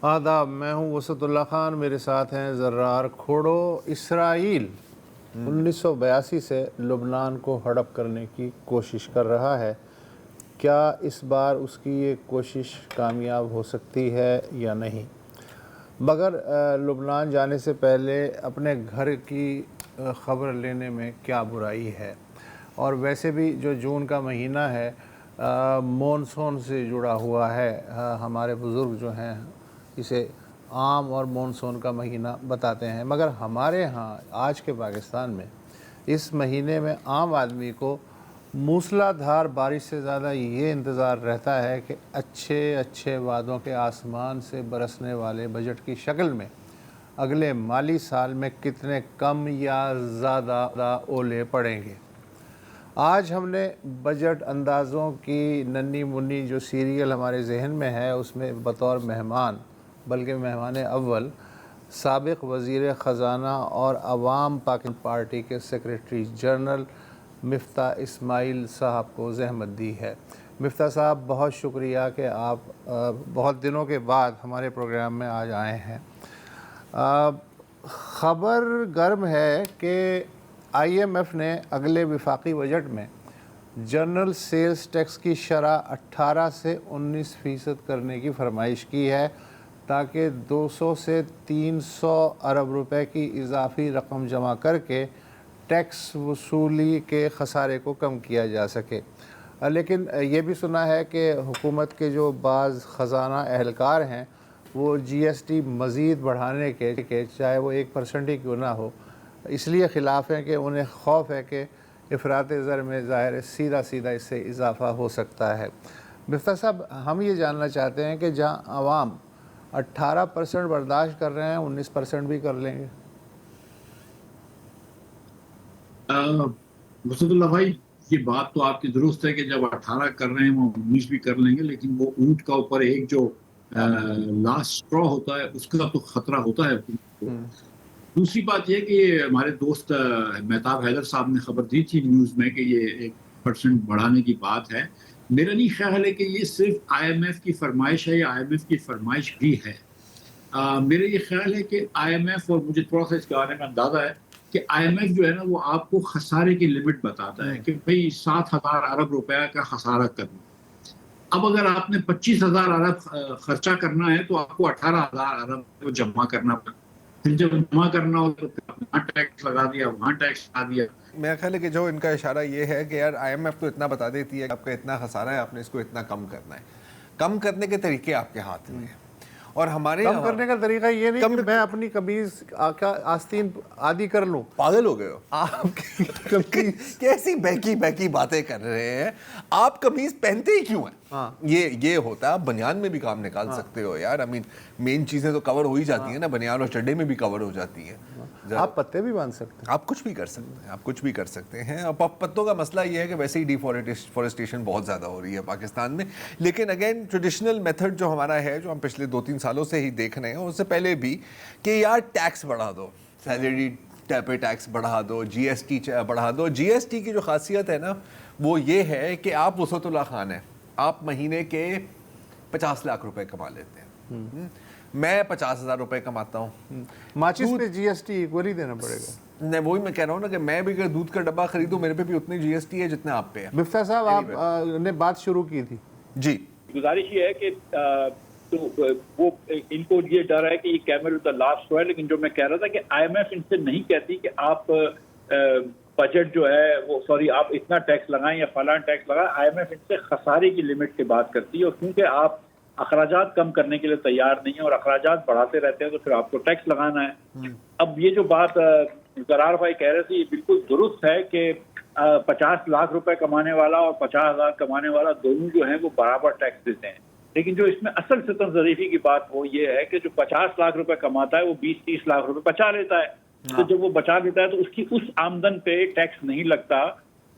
آداب، میں ہوں وسعت اللہ خان، میرے ساتھ ہیں زرار کھوڑو۔ اسرائیل 1982 سے لبنان کو ہڑپ کرنے کی کوشش کر رہا ہے، کیا اس بار اس کی یہ کوشش کامیاب ہو سکتی ہے یا نہیں؟ مگر لبنان جانے سے پہلے اپنے گھر کی خبر لینے میں کیا برائی ہے؟ اور ویسے بھی جو جون کا مہینہ ہے مونسون سے جڑا ہوا ہے، ہمارے بزرگ جو ہیں اسے عام اور مونسون کا مہینہ بتاتے ہیں، مگر ہمارے ہاں آج کے پاکستان میں اس مہینے میں عام آدمی کو موسلا دھار بارش سے زیادہ یہ انتظار رہتا ہے کہ اچھے وعدوں کے آسمان سے برسنے والے بجٹ کی شکل میں اگلے مالی سال میں کتنے کم یا زیادہ اولے پڑیں گے۔ آج ہم نے بجٹ اندازوں کی ننی منی جو سیریل ہمارے ذہن میں ہے اس میں بطور مہمان، بلکہ مہمان اول، سابق وزیر خزانہ اور عوام پاکستان پارٹی کے سیکریٹری جنرل مفتاح اسماعیل صاحب کو زحمت دی ہے۔ مفتاح صاحب، بہت شکریہ کہ آپ بہت دنوں کے بعد ہمارے پروگرام میں آج آئے ہیں۔ خبر گرم ہے کہ آئی ایم ایف نے اگلے وفاقی بجٹ میں جنرل سیلز ٹیکس کی شرح 18 سے 19% کرنے کی فرمائش کی ہے تاکہ 200 سے 300 ارب روپے کی اضافی رقم جمع کر کے ٹیکس وصولی کے خسارے کو کم کیا جا سکے۔ لیکن یہ بھی سنا ہے کہ حکومت کے جو بعض خزانہ اہلکار ہیں وہ جی ایس ٹی مزید بڑھانے کے چاہے وہ 1% ہی کیوں نہ ہو اس لیے خلاف ہیں کہ انہیں خوف ہے کہ افراط زر میں ظاہر ہے سیدھا اس سے اضافہ ہو سکتا ہے۔ مفتاح صاحب، ہم یہ جاننا چاہتے ہیں کہ جہاں عوام 18% برداشت کر رہے ہیں 19% بھی کر لیں گے؟ وسعت اللہ بھائی، یہ بات تو آپ کی درست ہے کہ جب 18 کر رہے ہیں وہ 19 بھی کر لیں گے، لیکن وہ اونٹ کا اوپر ایک جو لاسٹ اسٹرا ہوتا ہے اس کا تو خطرہ ہوتا ہے حکومت کو۔ دوسری بات یہ کہ ہمارے دوست مہتاب حیدر صاحب نے خبر دی تھی نیوز میں کہ یہ 1% بڑھانے کی بات ہے۔ میرا نہیں خیال ہے کہ یہ صرف آئی ایم ایف کی فرمائش ہے یا آئی ایم ایف کی فرمائش بھی ہے۔ میرا یہ خیال ہے کہ آئی ایم ایف، اور مجھے تھوڑا سا اس کے بارے میں اندازہ ہے کہ آئی ایم ایف جو ہے نا وہ آپ کو خسارے کی لمٹ بتاتا ہے کہ بھئی 7,000 ارب روپے کا خسارہ کرنا۔ اب اگر آپ نے 25,000 ارب خرچہ کرنا ہے تو آپ کو 18,000 ارب جمع کرنا پڑتا ہے۔ پھر جب جمع کرنا ہو تو وہاں ٹیکس لگا دیا، وہاں ٹیکس لگا دیا۔ میرا خیال ہے کہ جو ان کا اشارہ یہ ہے کہ یار آئی ایم ایف تو اتنا بتا دیتی ہے کہ آپ کا اتنا خسارہ ہے، آپ نے اس کو اتنا کم کرنا ہے۔ کم کرنے کے طریقے آپ کے ہاتھ میں ہیں، اور ہمارے کم کرنے کا طریقہ یہ نہیں کہ میں اپنی قمیض کا آستین آدھی کر لوں۔ پاگل ہو گئے ہو آپ؟ کیسی بہکی باتیں کر رہے ہیں آپ؟ قمیض پہنتے ہی کیوں ہیں؟ یہ ہوتا ہے آپ بنیان میں بھی کام نکال سکتے ہو یار۔ مین چیزیں تو کور ہو ہی جاتی ہیں نا، بنیان اور چڈے میں بھی کور ہو جاتی ہیں۔ آپ پتے بھی باندھ سکتے ہیں، آپ کچھ بھی کر سکتے ہیں، آپ کچھ بھی کر سکتے ہیں۔ اب پتوں کا مسئلہ یہ ہے کہ ویسے ہی ڈیفورسٹیشن بہت زیادہ ہو رہی ہے پاکستان میں، لیکن اگین ٹریڈیشنل میتھڈ جو ہمارا ہے، جو ہم پچھلے 2-3 سالوں سے ہی دیکھ رہے ہیں، اس سے پہلے بھی، کہ یار ٹیکس بڑھا دو، سیلری پہ ٹیکس بڑھا دو، جی ایس ٹی بڑھا دو۔ جی ایس ٹی کی جو خاصیت ہے نا وہ یہ ہے کہ آپ وسعت اللہ خان ہیں، آپ مہینے کے 50 لاکھ روپے کما لیتے ہیں، میں 50,000 روپے کماتا ہوں۔ ماچس پہ جی ایس ٹی ایکولی دینا پڑے گا۔ نہیں، وہی میں کہہ رہا ہوں نا کہ میں بھی اگر دودھ کا ڈبہ خریدوں میرے پہ بھی اتنی جی ایس ٹی ہے جتنے آپ پہ ہے۔ مفتاح صاحب، آپ نے بات شروع کی تھی۔ جی، گزارش یہ ہے کہ تو وہ ان کو یہ ڈر ہے کہ یہ کیمل دا لاسٹ ہے، لیکن جو میں کہہ رہا تھا کہ آئی ایم ایف ان سے نہیں کہتی کہ آپ بجٹ جو ہے وہ آپ اتنا ٹیکس لگائیں یا فلاں ٹیکس لگائیں۔ آئی ایم ایف ان سے خسارے کی لمٹ کی بات کرتی ہے، اور کیونکہ آپ اخراجات کم کرنے کے لیے تیار نہیں ہیں اور اخراجات بڑھاتے رہتے ہیں تو پھر آپ کو ٹیکس لگانا ہے۔ اب یہ جو بات زرار بھائی کہہ رہے تھے یہ بالکل درست ہے کہ 50 لاکھ روپے کمانے والا اور 50,000 کمانے والا دونوں جو ہیں وہ برابر ٹیکس دیتے ہیں، لیکن جو اس میں اصل ستم ظریفی کی بات وہ یہ ہے کہ جو 50 لاکھ روپے کماتا ہے وہ 20-30 لاکھ روپے بچا لیتا ہے، تو جب وہ بچا لیتا ہے تو اس کی اس آمدن پہ ٹیکس نہیں لگتا،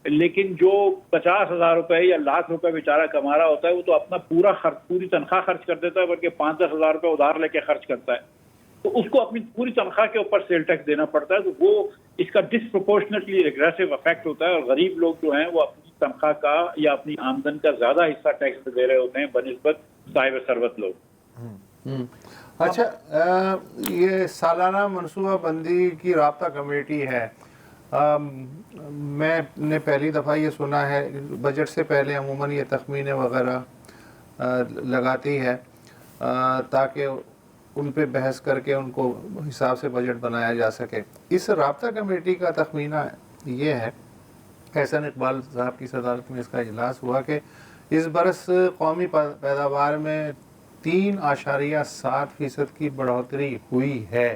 لیکن جو 50,000 روپے یا لاکھ روپے بیچارہ کما رہا ہوتا ہے وہ تو اپنا پوری تنخواہ خرچ کر دیتا ہے، بلکہ 5-10 ہزار روپے ادھار لے کے خرچ کرتا ہے، تو اس کو اپنی پوری تنخواہ کے اوپر سیل ٹیکس دینا پڑتا ہے، تو وہ اس کا ڈسپروپورشنٹلی ایگریسو افیکٹ ہوتا ہے، اور غریب لوگ جو ہیں وہ اپنی تنخواہ کا یا اپنی آمدن کا زیادہ حصہ ٹیکس دے رہے ہوتے ہیں بنسبت صاحب ثروت لوگ۔ اچھا یہ سالانہ منصوبہ بندی کی رابطہ کمیٹی ہے، میں نے پہلی دفعہ یہ سنا ہے، بجٹ سے پہلے عموماً یہ تخمینے وغیرہ لگاتی ہے تاکہ ان پہ بحث کر کے ان کو حساب سے بجٹ بنایا جا سکے۔ اس رابطہ کمیٹی کا تخمینہ یہ ہے، احسن اقبال صاحب کی صدارت میں اس کا اجلاس ہوا، کہ اس برس قومی پیداوار میں 3.7% کی بڑھوتری ہوئی ہے،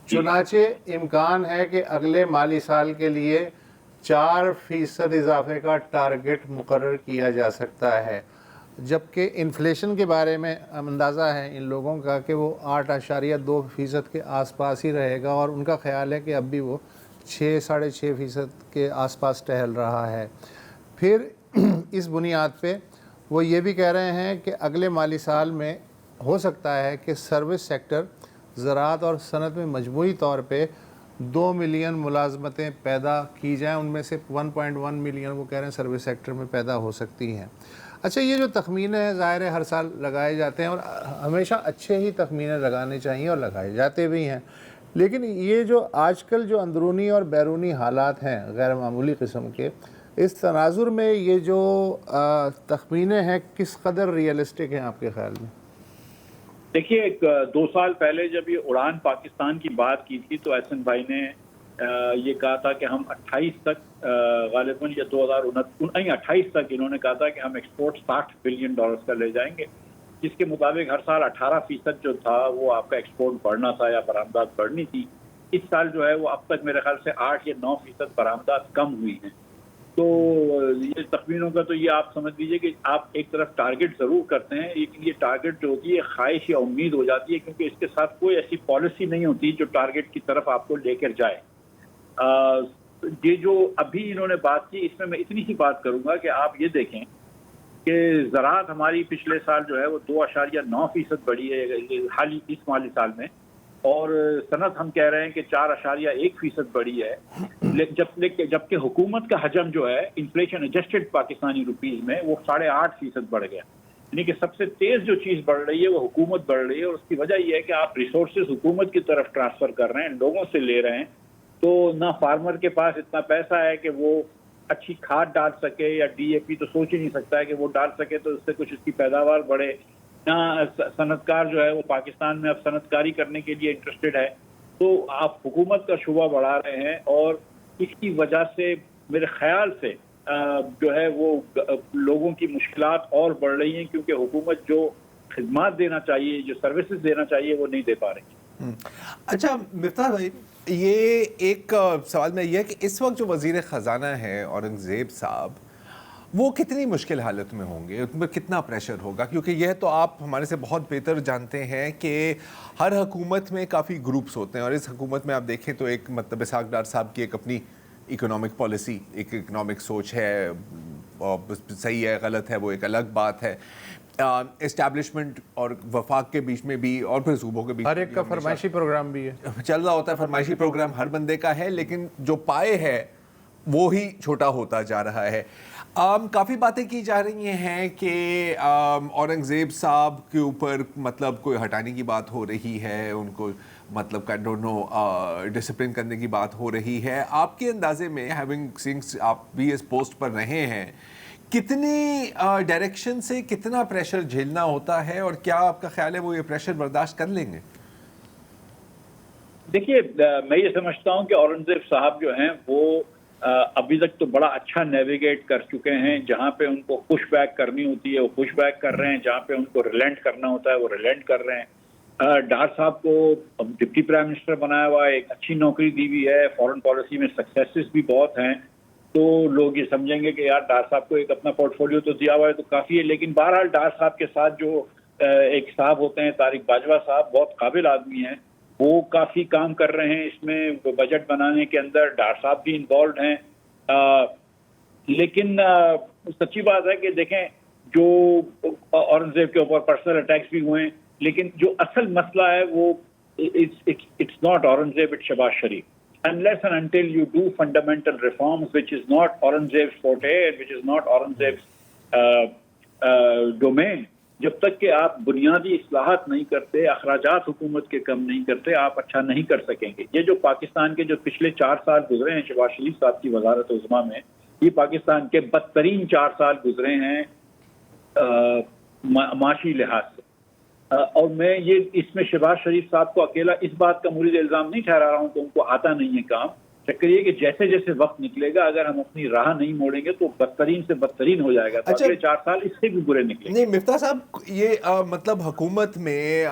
چنانچہ امکان ہے کہ اگلے مالی سال کے لیے 4% اضافے کا ٹارگٹ مقرر کیا جا سکتا ہے، جبکہ انفلیشن کے بارے میں اندازہ ہے ان لوگوں کا کہ وہ 8.2% کے آس پاس ہی رہے گا، اور ان کا خیال ہے کہ اب بھی وہ 6-6.5% کے آس پاس ٹہل رہا ہے۔ پھر اس بنیاد پہ وہ یہ بھی کہہ رہے ہیں کہ اگلے مالی سال میں ہو سکتا ہے کہ سروس سیکٹر، زراعت اور صنعت میں مجموعی طور پہ 2 ملین ملازمتیں پیدا کی جائیں، ان میں سے 1.1 ملین وہ کہہ رہے ہیں سروس سیکٹر میں پیدا ہو سکتی ہیں۔ اچھا، یہ جو تخمینے ہیں ظاہر ہے ہر سال لگائے جاتے ہیں، اور ہمیشہ اچھے ہی تخمینے لگانے چاہیے اور لگائے جاتے بھی ہیں، لیکن یہ جو آج کل جو اندرونی اور بیرونی حالات ہیں غیر معمولی قسم کے، اس تناظر میں یہ جو تخمینے ہیں کس قدر ریئلسٹک ہیں آپ کے خیال میں؟ دیکھیے 2 سال پہلے جب یہ اڑان پاکستان کی بات کی تھی تو احسن بھائی نے یہ کہا تھا کہ ہم 28 تک غالباً یا 2028 تک انہوں نے کہا تھا کہ ہم ایکسپورٹ $60 بلین کا لے جائیں گے، جس کے مطابق ہر سال 18% جو تھا وہ آپ کا ایکسپورٹ بڑھنا تھا یا برآمدات بڑھنی تھی۔ اس سال جو ہے وہ اب تک میرے خیال سے 8 یا 9% برآمدات کم ہوئی ہیں۔ تو یہ تخمینوں کا تو یہ آپ سمجھ لیجئے کہ آپ ایک طرف ٹارگٹ ضرور کرتے ہیں، لیکن یہ ٹارگٹ جو ہوتی ہے خواہش یا امید ہو جاتی ہے، کیونکہ اس کے ساتھ کوئی ایسی پالیسی نہیں ہوتی جو ٹارگٹ کی طرف آپ کو لے کر جائے۔ یہ جو ابھی انہوں نے بات کی، اس میں اتنی سی بات کروں گا کہ آپ یہ دیکھیں کہ زراعت ہماری پچھلے سال جو ہے وہ 2.9% بڑھی ہے حالی اس مالی سال میں، اور صنعت ہم کہہ رہے ہیں کہ 4.1% بڑھی ہے، جبکہ حکومت کا حجم جو ہے انفلیشن ایڈجسٹڈ پاکستانی روپیز میں وہ 8.5% بڑھ گیا، یعنی کہ سب سے تیز جو چیز بڑھ رہی ہے وہ حکومت بڑھ رہی ہے، اور اس کی وجہ یہ ہے کہ آپ ریسورسز حکومت کی طرف ٹرانسفر کر رہے ہیں، لوگوں سے لے رہے ہیں، تو نہ فارمر کے پاس اتنا پیسہ ہے کہ وہ اچھی کھاد ڈال سکے، یا ڈی اے پی تو سوچ ہی نہیں سکتا ہے کہ وہ ڈال سکے تو اس سے کچھ اس کی پیداوار بڑھے، نہ صنعت کار جو ہے وہ پاکستان میں اب صنعت کاری کرنے کے لیے انٹرسٹڈ ہے۔ تو آپ حکومت کا شعبہ بڑھا رہے ہیں، اور اس کی وجہ سے میرے خیال سے جو ہے وہ لوگوں کی مشکلات اور بڑھ رہی ہیں، کیونکہ حکومت جو خدمات دینا چاہیے، جو سروسز دینا چاہیے، وہ نہیں دے پا رہی۔ اچھا مفتاح بھائی، یہ ایک سوال میں یہ ہے کہ اس وقت جو وزیر خزانہ ہے اورنگزیب صاحب، وہ کتنی مشکل حالت میں ہوں گے، ان پر کتنا پریشر ہوگا؟ کیونکہ یہ تو آپ ہمارے سے بہت بہتر جانتے ہیں کہ ہر حکومت میں کافی گروپس ہوتے ہیں، اور اس حکومت میں آپ دیکھیں تو ایک مطلب اسحاق ڈار صاحب کی ایک اپنی اکنامک پالیسی، ایک اکنامک سوچ ہے، صحیح ہے غلط ہے وہ ایک الگ بات ہے، اسٹیبلشمنٹ اور وفاق کے بیچ میں بھی، اور پھر صوبوں کے بیچ میں ہر ایک کا فرمائشی پروگرام بھی ہے، چل رہا ہوتا ہے، فرمائشی پروگرام ہر بندے کا ہے، لیکن جو پائے ہے وہ ہی چھوٹا ہوتا جا رہا ہے۔ کافی باتیں کی جا رہی ہیں کہ اورنگزیب صاحب کے اوپر مطلب کوئی ہٹانے کی بات ہو رہی ہے، ان کو مطلب ڈسپلن کرنے کی بات ہو رہی ہے۔ آپ کے اندازے میں ہیونگ سنگس آپ بھی اس پوسٹ پر رہے ہیں، کتنی ڈائریکشن سے کتنا پریشر جھیلنا ہوتا ہے، اور کیا آپ کا خیال ہے وہ یہ پریشر برداشت کر لیں گے؟ دیکھیے میں یہ سمجھتا ہوں کہ اورنگزیب صاحب جو ہیں وہ ابھی تک تو بڑا اچھا نیویگیٹ کر چکے ہیں، جہاں پہ ان کو پش بیک کرنی ہوتی ہے وہ پش بیک کر رہے ہیں، جہاں پہ ان کو ریلینٹ کرنا ہوتا ہے وہ ریلینٹ کر رہے ہیں۔ ڈار صاحب کو ڈپٹی پرائم منسٹر بنایا ہوا ہے، ایک اچھی نوکری دی ہوئی ہے، فورن پالیسی میں سکسیسز بھی بہت ہیں، تو لوگ یہ سمجھیں گے کہ یار ڈار صاحب کو ایک اپنا پورٹ فولیو تو دیا ہوا ہے تو کافی ہے، لیکن بہرحال ڈار صاحب کے ساتھ جو ایک صاحب ہوتے ہیں طارق باجوہ صاحب، بہت قابل آدمی ہیں، وہ کافی کام کر رہے ہیں اس میں، بجٹ بنانے کے اندر ڈار صاحب بھی انوالوڈ ہیں۔ لیکن سچی بات ہے کہ دیکھیں جو اورنگزیب کے اوپر پرسنل اٹیکس بھی ہوئے ہیں، لیکن جو اصل مسئلہ ہے وہ it's not Aurangzeb, it's Shehbaz Sharif. Unless and until you do fundamental reforms, which is not Aurangzeb's forte, which is not Aurangzeb's domain, جب تک کہ آپ بنیادی اصلاحات نہیں کرتے، اخراجات حکومت کے کم نہیں کرتے، آپ اچھا نہیں کر سکیں گے. یہ جو پاکستان کے جو پچھلے 4 سال گزرے ہیں شہباز شریف صاحب کی وزارت عظمیٰ میں، یہ پاکستان کے بدترین 4 سال گزرے ہیں معاشی لحاظ سے. اور میں اس میں شہباز شریف صاحب کو اکیلا اس بات کا مورد الزام نہیں ٹھہرا رہا ہوں کہ ان کو آتا نہیں ہے کام. چکر یہ کہ جیسے جیسے وقت نکلے گا اگر ہم اپنی راہ نہیں موڑیں گے تو بدترین سے بدترین ہو جائے گا. تو اگلے 4 سال اس سے بھی برے نکلیں گے. نہیں مفتاح صاحب، یہ مطلب حکومت میں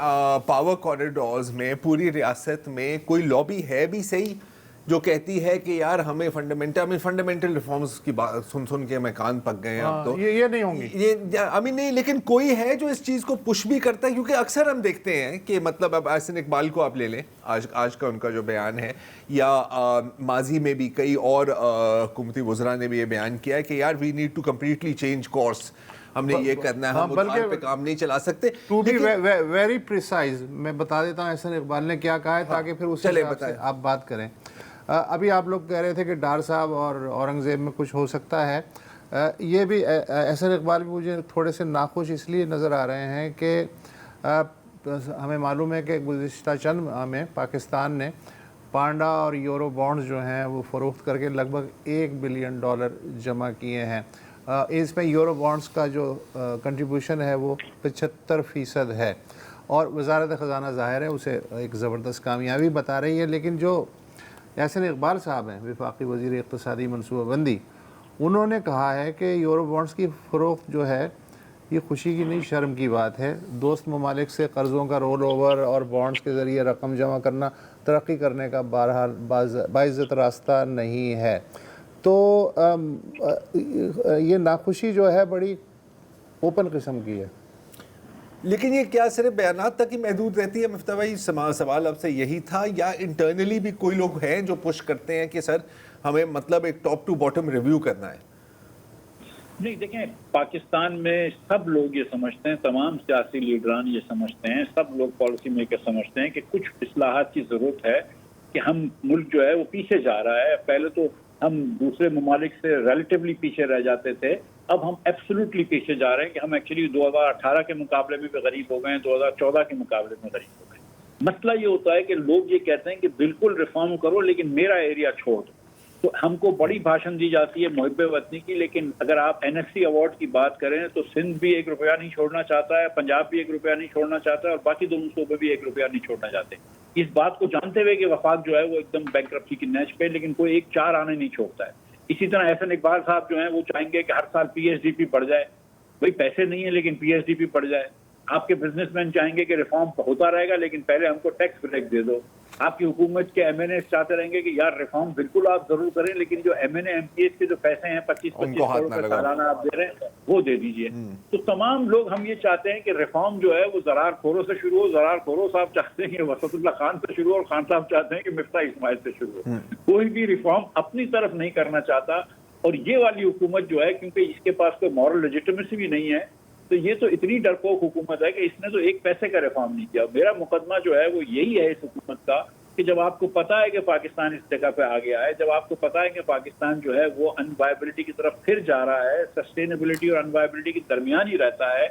پاور کوریڈورز میں پوری ریاست میں کوئی لابی ہے بھی صحیح جو کہتی ہے کہ یار ہمیں فنڈامنٹل ریفارمز کی بات سن کے ہمیں کان پک گئے ہیں اب تو یہ نہیں ہوں گی یہ نہیں، لیکن کوئی ہے جو اس چیز کو پش بھی کرتا ہے؟ کیونکہ اکثر ہم دیکھتے ہیں کہ مطلب اب احسن اقبال کو آپ لے لیں، آج کا ان کا جو بیان ہے، یا ماضی میں بھی کئی اور حکومتی وزراء نے بھی یہ بیان کیا ہے کہ یار we need to completely change course, ہم نے یہ کرنا ہے، ہم ادھار پہ کام نہیں چلا سکتے. ٹو بی ویری پریسائز میں بتا دیتا ہوں احسن اقبال نے کیا کہا ہے تاکہ پھر اس حساب سے آپ بات کریں. ابھی آپ لوگ کہہ رہے تھے کہ ڈار صاحب اور اورنگزیب میں کچھ ہو سکتا ہے. یہ بھی احسن اقبال بھی مجھے تھوڑے سے ناخوش اس لیے نظر آ رہے ہیں کہ ہمیں معلوم ہے کہ گزشتہ چند ماہ میں پاکستان نے پانڈا اور یورو بانڈز جو ہیں وہ فروخت کر کے لگ بھگ $1 بلین جمع کیے ہیں. اس میں یورو بانڈز کا جو کنٹریبیوشن ہے وہ 75% ہے اور وزارت خزانہ ظاہر ہے اسے ایک زبردست کامیابی بتا رہی ہے. لیکن جو احسن اقبال صاحب ہیں وفاقی وزیر اقتصادی منصوبہ بندی، انہوں نے کہا ہے کہ یورو بانڈز کی فروخت جو ہے یہ خوشی کی نہیں شرم کی بات ہے. دوست ممالک سے قرضوں کا رول اوور اور بانڈز کے ذریعے رقم جمع کرنا ترقی کرنے کا بہرحال باعزت راستہ نہیں ہے. تو یہ ناخوشی جو ہے بڑی اوپن قسم کی ہے. لیکن یہ کیا صرف بیانات تک ہی محدود رہتی ہے مفتاح بھائی؟ سوال اب سے یہی تھا، یا انٹرنلی بھی کوئی لوگ ہیں جو پش کرتے ہیں کہ سر ہمیں مطلب ایک ٹاپ ٹو باٹم ریویو کرنا ہے؟ نہیں دیکھیں، پاکستان میں سب لوگ یہ سمجھتے ہیں، تمام سیاسی لیڈران یہ سمجھتے ہیں، سب لوگ پالیسی میکر سمجھتے ہیں کہ کچھ اصلاحات کی ضرورت ہے کہ ہم ملک جو ہے وہ پیچھے جا رہا ہے. پہلے تو ہم دوسرے ممالک سے ریلیٹیولی پیچھے رہ جاتے تھے، اب ہم ایبسولوٹلی پیچھے جا رہے ہیں کہ ہم ایکچولی 2018 کے مقابلے میں بھی غریب ہو گئے ہیں، 2014 کے مقابلے میں غریب ہو گئے. مسئلہ یہ ہوتا ہے کہ لوگ یہ کہتے ہیں کہ بالکل ریفارم کرو لیکن میرا ایریا چھوڑ دو. تو ہم کو بڑی بھاشن دی جاتی ہے محب وطنی کی، لیکن اگر آپ NFC ایوارڈ کی بات کریں تو سندھ بھی $1 نہیں چھوڑنا چاہتا ہے، پنجاب بھی $1 نہیں چھوڑنا چاہتا ہے، اور باقی دونوں صوبے بھی $1 نہیں چھوڑنا چاہتے. اس بات کو جانتے ہوئے کہ وفاق جو ہے وہ ایک دم بینکرپسی کی نیچ پہ، لیکن کوئی 1 4 آنے نہیں چھوڑتا ہے. اسی طرح احسن اقبال صاحب جو ہیں وہ چاہیں گے کہ ہر سال PSDP بڑھ جائے. بھائی پیسے نہیں ہیں لیکن PSDP بڑھ جائے. آپ کے بزنس مین چاہیں گے کہ ریفارم ہوتا رہے گا لیکن پہلے ہم کو ٹیکس بریک دے دو. آپ کی حکومت کے MNA چاہتے رہیں گے کہ یار ریفارم بالکل آپ ضرور کریں لیکن جو MNA MPs کے جو پیسے ہیں 25-25 کروڑ روپے سالانہ آپ دے رہے ہیں وہ دے دیجئے. تو تمام لوگ ہم یہ چاہتے ہیں کہ ریفارم جو ہے وہ زرار خوروں سے شروع ہو. زرار خوروں صاحب چاہتے ہیں کہ وسط اللہ خان سے شروع ہو اور خان صاحب چاہتے ہیں کہ مفتاح اسماعیل سے شروع ہو. کوئی بھی ریفارم اپنی طرف نہیں کرنا چاہتا. اور یہ والی حکومت جو ہے کیونکہ اس کے پاس کوئی مورل لیجیٹمیسی بھی نہیں ہے تو یہ تو اتنی ڈرپوک حکومت ہے کہ اس نے تو 1 پیسے کا ریفارم نہیں کیا. میرا مقدمہ جو ہے وہ یہی ہے اس حکومت کا کہ جب آپ کو پتا ہے کہ پاکستان اس جگہ پہ آ گیا ہے، جب آپ کو پتا ہے کہ پاکستان جو ہے وہ انوائبلٹی کی طرف پھر جا رہا ہے، سسٹینیبلٹی اور انوائبلٹی کے درمیان ہی رہتا ہے،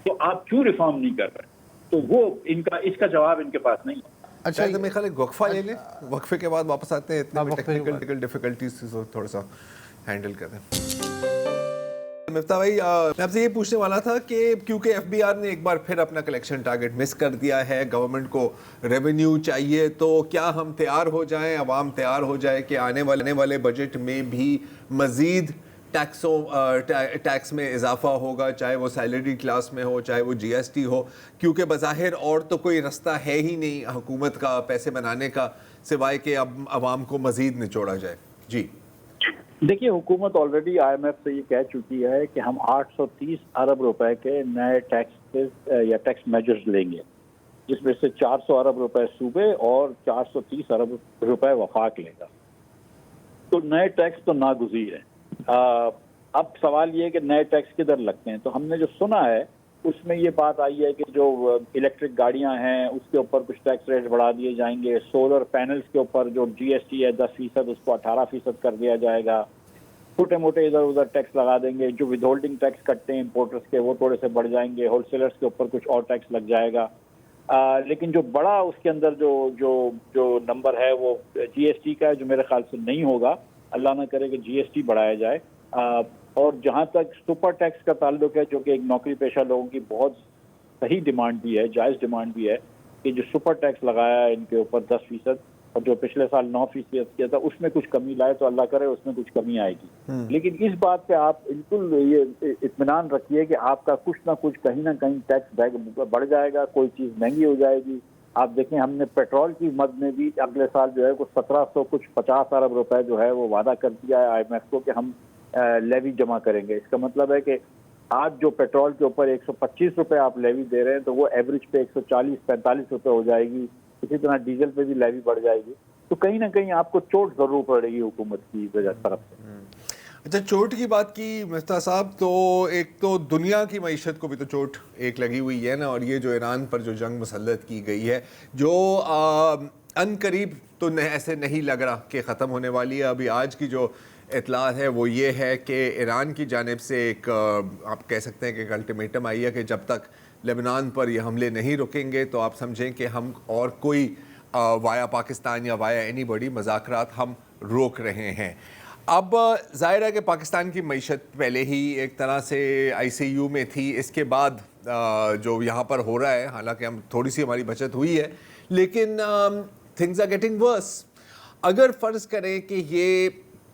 تو آپ کیوں ریفارم نہیں کر رہے؟ تو وہ اس کا جواب ان کے پاس نہیں ہے. اچھا میرے خیال ہے وقفہ لے لیں، وقفے کے بعد واپس آتے ہیں. اتنے ٹیکنیکل ڈیفیکلٹیز تھوڑا سا ہینڈل کریں. مفتاح بھائی میں آپ سے یہ پوچھنے والا تھا کہ کیونکہ FBR نے ایک بار پھر اپنا کلیکشن ٹارگٹ مس کر دیا ہے، گورنمنٹ کو ریونیو چاہیے، تو کیا ہم تیار ہو جائیں، عوام تیار ہو جائے کہ آنے والے بجٹ میں بھی مزید ٹیکس میں اضافہ ہوگا، چاہے وہ سیلری کلاس میں ہو، چاہے وہ GST ہو، کیونکہ بظاہر اور تو کوئی رستہ ہے ہی نہیں حکومت کا پیسے بنانے کا سوائے کہ اب عوام کو مزید نچوڑا جائے. جی دیکھیے، حکومت آلریڈی IMF سے یہ کہہ چکی ہے کہ ہم 830 ارب روپے کے نئے ٹیکس یا ٹیکس میجرز لیں گے، جس میں سے 400 ارب روپے صوبے اور 430 ارب روپے وفاق لے گا. تو نئے ٹیکس تو ناگزیر ہیں. اب سوال یہ ہے کہ نئے ٹیکس کدھر لگتے ہیں. تو ہم نے جو سنا ہے اس میں یہ بات آئی ہے کہ جو الیکٹرک گاڑیاں ہیں اس کے اوپر کچھ ٹیکس ریٹ بڑھا دیے جائیں گے. سولر پینلز کے اوپر جو GST ہے 10%، اس کو 18% کر دیا جائے گا. چھوٹے موٹے ادھر ادھر ٹیکس لگا دیں گے. جو ود ہولڈنگ ٹیکس کٹتے ہیں امپورٹرس کے وہ تھوڑے سے بڑھ جائیں گے. ہول سیلرس کے اوپر کچھ اور ٹیکس لگ جائے گا. لیکن جو بڑا اس کے اندر جو نمبر ہے وہ جی ایس ٹی کا ہے, جو میرے خیال سے نہیں ہوگا. اللہ نہ کرے کہ جی ایس ٹی بڑھایا جائے. اور جہاں تک سپر ٹیکس کا تعلق ہے, جو کہ ایک نوکری پیشہ لوگوں کی بہت صحیح ڈیمانڈ بھی ہے, جائز ڈیمانڈ بھی ہے, کہ جو سپر ٹیکس لگایا ہے ان کے اوپر 10%, اور جو پچھلے سال 9% کیا تھا, اس میں کچھ کمی لائے تو اللہ کرے اس میں کچھ کمی آئے گی. لیکن اس بات پہ آپ بالکل یہ اطمینان رکھیے کہ آپ کا کچھ نہ کچھ کہیں نہ کہیں ٹیکس بڑھ جائے گا, کوئی چیز مہنگی ہو جائے گی. آپ دیکھیں ہم نے پیٹرول کی مد میں بھی اگلے سال جو ہے کچھ 1750 ارب روپے جو ہے وہ وعدہ کر دیا ہے آئی ایم ایف کو کہ ہم لیوی جمع کریں گے. اس کا مطلب ہے کہ آج جو پیٹرول کے اوپر 125 روپے آپ لیوی دے رہے ہیں تو وہ ایوریج پہ 140-45 روپے ہو جائے گی. اسی طرح ڈیزل پہ بھی لیوی بڑھ جائے گی. تو کہیں نہ کہیں آپ کو چوٹ ضرور پڑے گی حکومت کی وجہ طرف سے. اچھا, چوٹ کی بات کی مفتاح صاحب, تو ایک تو دنیا کی معیشت کو بھی تو چوٹ ایک لگی ہوئی ہے نا, اور یہ جو ایران پر جو جنگ مسلط کی گئی ہے جو ان قریب تو ایسے نہیں لگ رہا کہ ختم ہونے والی ہے. ابھی آج کی جو اطلاع ہے وہ یہ ہے کہ ایران کی جانب سے ایک آپ کہہ سکتے ہیں کہ ایک الٹیمیٹم آئی ہے کہ جب تک لبنان پر یہ حملے نہیں رکیں گے تو آپ سمجھیں کہ ہم اور کوئی وایا پاکستان یا وایا اینی بڑی مذاکرات ہم روک رہے ہیں. اب ظاہر ہے کہ پاکستان کی معیشت پہلے ہی ایک طرح سے آئی سی یو میں تھی. اس کے بعد جو یہاں پر ہو رہا ہے, حالانکہ ہم تھوڑی سی ہماری بچت ہوئی ہے, لیکن تھنگز آر گیٹنگ ورس. اگر فرض کریں کہ یہ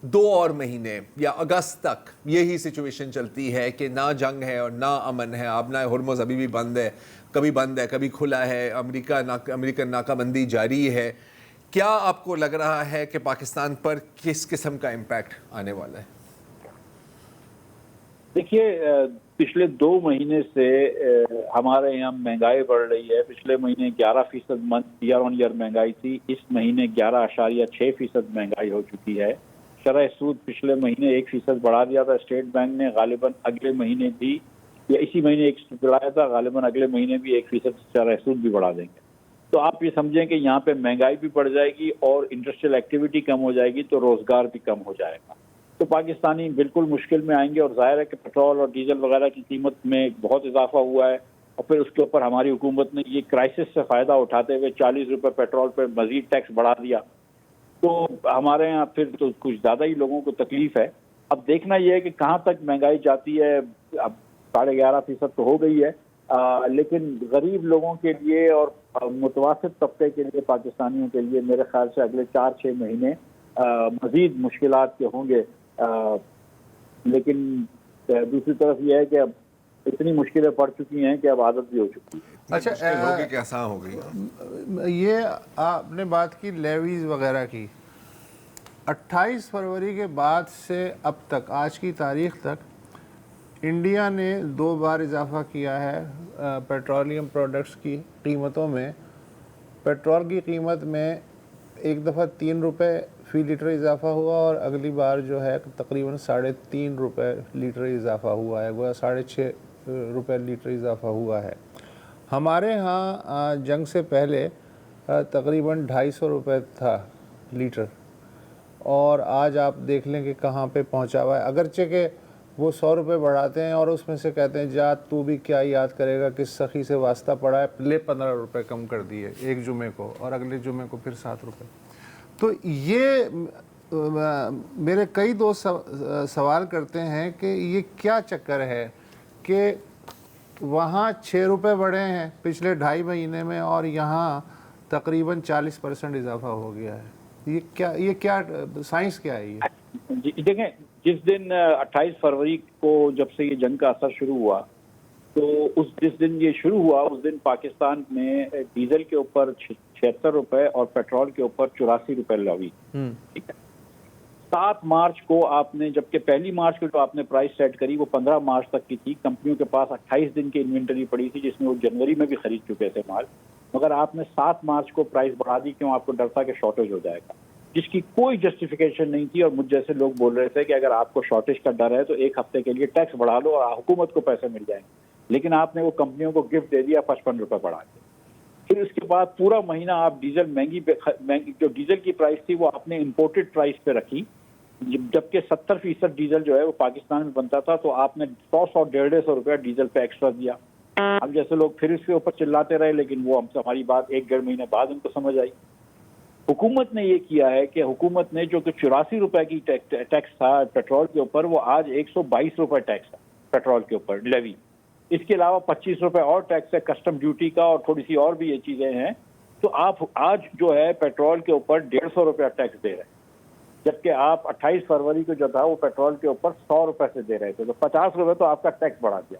2 اور مہینے یا اگست تک یہی سچویشن چلتی ہے کہ نہ جنگ ہے اور نہ امن ہے, اب نہ ہرمز ابھی بھی بند ہے, کبھی کھلا ہے, امریکن ناکہ بندی جاری ہے, کیا آپ کو لگ رہا ہے کہ پاکستان پر کس قسم کا امپیکٹ آنے والا ہے؟ دیکھیے, پچھلے 2 مہینے سے ہمارے یہاں مہنگائی بڑھ رہی ہے. پچھلے مہینے 11% منتھ ایئر آن ایئر مہنگائی تھی. اس مہینے 11.6% مہنگائی ہو چکی ہے. شرح سود پچھلے مہینے 1% بڑھا دیا تھا اسٹیٹ بینک نے, غالباً اگلے مہینے بھی, یا اسی مہینے 1% بڑھایا تھا, غالباً اگلے مہینے بھی 1% شرح سود بھی بڑھا دیں گے. تو آپ یہ سمجھیں کہ یہاں پہ مہنگائی بھی بڑھ جائے گی اور انڈسٹریل ایکٹیویٹی کم ہو جائے گی تو روزگار بھی کم ہو جائے گا. تو پاکستانی بالکل مشکل میں آئیں گے. اور ظاہر ہے کہ پیٹرول اور ڈیزل وغیرہ کی قیمت میں بہت اضافہ ہوا ہے, اور پھر اس کے اوپر ہماری حکومت نے یہ کرائسس سے فائدہ اٹھاتے ہوئے 40 روپے پیٹرول پہ مزید ٹیکس بڑھا دیا. تو ہمارے یہاں پھر تو کچھ زیادہ ہی لوگوں کو تکلیف ہے. اب دیکھنا یہ ہے کہ کہاں تک مہنگائی جاتی ہے. اب 11.5% تو ہو گئی ہے, لیکن غریب لوگوں کے لیے اور متوسط طبقے کے لیے, پاکستانیوں کے لیے میرے خیال سے اگلے 4-6 مہینے مزید مشکلات کے ہوں گے. لیکن دوسری طرف یہ ہے کہ اب اتنی مشکلیں پڑ چکی ہیں کہ اب عادت بھی ہو چکی ہے. اچھا, ہوگی کہ آسان ہو گئی. یہ آپ نے بات کی لیویز وغیرہ کی, 28 فروری کے بعد سے اب تک آج کی تاریخ تک انڈیا نے 2 بار اضافہ کیا ہے پیٹرولیم پروڈکٹس کی قیمتوں میں. پیٹرول کی قیمت میں ایک دفعہ 3 روپے فی لیٹر اضافہ ہوا, اور اگلی بار جو ہے تقریباً 3.5 روپے لیٹر اضافہ ہوا ہے, گویا 6.5 روپے لیٹر اضافہ ہوا ہے. ہمارے ہاں جنگ سے پہلے تقریباً 250 روپے تھا لیٹر, اور آج آپ دیکھ لیں کہ کہاں پہ پہنچا ہوا ہے. اگرچہ کہ وہ 100 روپے بڑھاتے ہیں اور اس میں سے کہتے ہیں جا تو بھی کیا یاد کرے گا کس سخی سے واسطہ پڑا ہے, لے 15 روپے کم کر دیے ایک جمعے کو, اور اگلے جمعے کو پھر 7 روپے. تو یہ میرے کئی دوست سوال کرتے ہیں کہ یہ کیا چکر ہے کہ وہاں 6 روپے بڑھے ہیں پچھلے 2.5 مہینے میں, اور یہاں تقریباً 40% اضافہ ہو گیا ہے. یہ کیا سائنس کیا ہے یہ؟ جی دیکھیں, جس دن 28 فروری کو جب سے یہ جنگ کا اثر شروع ہوا, تو جس دن یہ شروع ہوا اس دن پاکستان میں ڈیزل کے اوپر 76 روپے اور پیٹرول کے اوپر 84 روپے لوی. ٹھیک ہے, 7 مارچ کو آپ نے, جبکہ 1 مارچ کو جو آپ نے پرائس سیٹ کری وہ 15 مارچ تک کی تھی, کمپنیوں کے پاس 28 دن کی انوینٹری پڑی تھی جس میں وہ جنوری میں بھی خرید چکے تھے مال, مگر آپ نے 7 مارچ کو پرائس بڑھا دی. کیوں؟ آپ کو ڈر تھا کہ شارٹیج ہو جائے گا, جس کی کوئی جسٹیفیکیشن نہیں تھی. اور مجھ جیسے لوگ بول رہے تھے کہ اگر آپ کو شارٹیج کا ڈر ہے تو 1 ہفتے کے لیے ٹیکس بڑھا لو اور حکومت کو پیسے مل جائیں گے. لیکن آپ نے وہ کمپنیوں کو گفٹ دے دیا 55 روپے بڑھا کے. پھر اس کے بعد پورا مہینہ آپ ڈیزل مہنگی جو ڈیزل کی پرائس تھی وہ آپ نے امپورٹڈ پرائس پہ رکھی, جبکہ 70% ڈیزل جو ہے وہ پاکستان میں بنتا تھا، تو آپ نے 100-150 روپیہ ڈیزل پہ ایکسٹرا دیا. اب جیسے لوگ پھر اس کے اوپر چلاتے رہے، لیکن وہ ہم سے ہماری بات 1-1.5 مہینے بعد ان کو سمجھ آئی. حکومت نے یہ کیا ہے کہ حکومت نے جو کہ 84 روپے کی ٹیکس تھا پیٹرول کے اوپر، وہ آج 122 روپے ٹیکس ہے پیٹرول کے اوپر لیوی. اس کے علاوہ 25 روپے اور ٹیکس ہے کسٹم ڈیوٹی کا، اور تھوڑی سی اور بھی یہ چیزیں ہیں. تو آپ آج جو ہے پیٹرول کے اوپر 150 روپیہ ٹیکس دے رہے ہیں، جبکہ آپ 28 فروری کو جو تھا وہ پیٹرول کے اوپر 100 روپے سے دے رہے تھے. تو 50 روپے تو آپ کا ٹیکس بڑھا دیا.